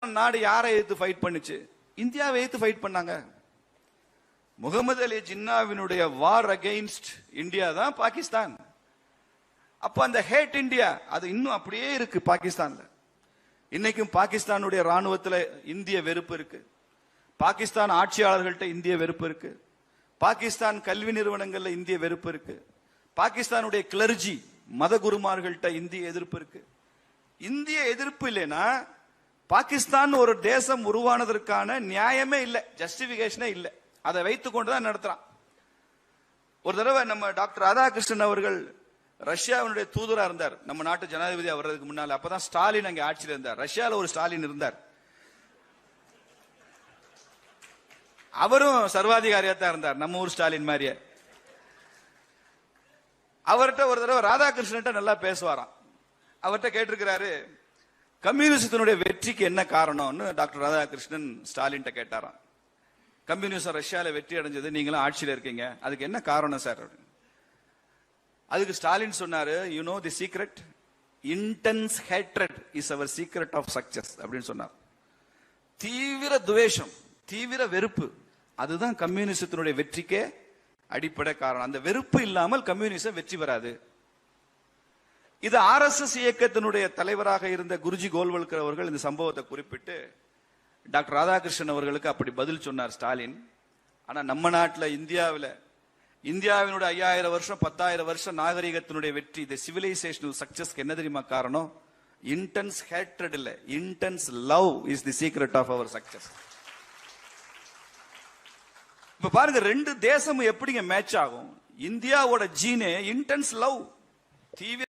நாடு யாரை எதிர்த்து ஃபைட் பண்ணுச்சு? இந்தியாவை எதிர்த்து ஃபைட் பண்ணாங்க. முகமது அலி ஜின்னாவினுடைய வார் அகைன்ஸ்ட் இந்தியா தான் பாகிஸ்தான். அப்ப அந்த ஹேட் இந்தியா அது இன்னும் அப்படியே இருக்கு பாகிஸ்தான்ல. இன்னைக்கும் பாகிஸ்தானுடைய ராணுவத்தில் இந்திய வெறுப்பு இருக்கு. பாகிஸ்தான் ஆட்சியாளர்கள்ட்ட இந்திய வெறுப்பு இருக்கு. பாகிஸ்தான் கல்வி நிறுவனங்கள்ல இந்திய வெறுப்பு இருக்கு. பாகிஸ்தானுடைய கிளர்ஜி மத குருமார்கள்ட்ட இந்திய எதிர்ப்பு இருக்கு. இந்திய எதிர்ப்பு இல்லைன்னா பாகிஸ்தான் ஒரு தேசம் உருவானதற்கான நியாயமே இல்லை, ஜஸ்டிபிகேஷனே இல்லை. அதை வைத்துக் கொண்டுதான் நடத்துறான். ஒரு தடவை நம்ம டாக்டர் ராதாகிருஷ்ணன் அவர்கள் ரஷ்யாவினுடைய தூதரா இருந்தார், நம்ம நாட்டு ஜனாதிபதி வர்றதுக்கு முன்னால. அப்பதான் ஸ்டாலின் அங்கே ஆட்சியில் இருந்தார். ரஷ்யால ஒரு ஸ்டாலின் இருந்தார். அவரும் சர்வாதிகாரியா தான் இருந்தார், நம்ம ஊர் ஸ்டாலின் மாதிரியே. அவர்கிட்ட ஒரு தடவை ராதாகிருஷ்ணன் நல்லா பேசுவாராம். அவர்கிட்ட கேட்டிருக்கிறாரு, கம்யூனிசத்தினுடைய வெற்றிக்கு என்ன காரணம்னு டாக்டர் ராதாகிருஷ்ணன் ஸ்டாலின் கேட்டாராம். கம்யூனிசம் ரஷ்யால வெற்றி அடைஞ்சது, நீங்களும் ஆட்சியில் இருக்கீங்க, அதுக்கு என்ன காரணம் சார்? அதுக்கு ஸ்டாலின் சொன்னாரு, you know the secret, intense hatred is our secret of success அப்படின்னு சொன்னார். தீவிர துவேஷம், தீவிர வெறுப்பு, அதுதான் கம்யூனிசத்தினுடைய வெற்றிக்கே அடிப்படை காரணம். அந்த வெறுப்பு இல்லாமல் கம்யூனிசம் வெற்றி பெறாது. இது RSS இயக்கத்தினுடைய தலைவராக இருந்த குருஜி கோல்வல்கர் அவர்கள் இந்த சம்பவத்தை குறிப்பிட்டு டாக்டர் ராதாகிருஷ்ணன் அவர்களுக்கு அப்படி பதில் சொன்னார் ஸ்டாலின். ஆனா நம்ம நாட்டில் இந்தியாவினுடைய 5000 வருஷம் 10,000 வருஷம் நாகரிகத்தினுடைய வெற்றி, இந்த சிவிலைசேஷனல் சக்சஸ்க்கு என்ன தெரியுமா காரணம்? இன்டென்ஸ் ஹேட்ரட் இல்ல, intense love is the secret of our success. இப்ப பாருங்க, ரெண்டு தேசமும் எப்படிங்க மேட்ச் ஆகும்? இந்தியாவோட ஜீனே இன்டென்ஸ் லவ், தீவிர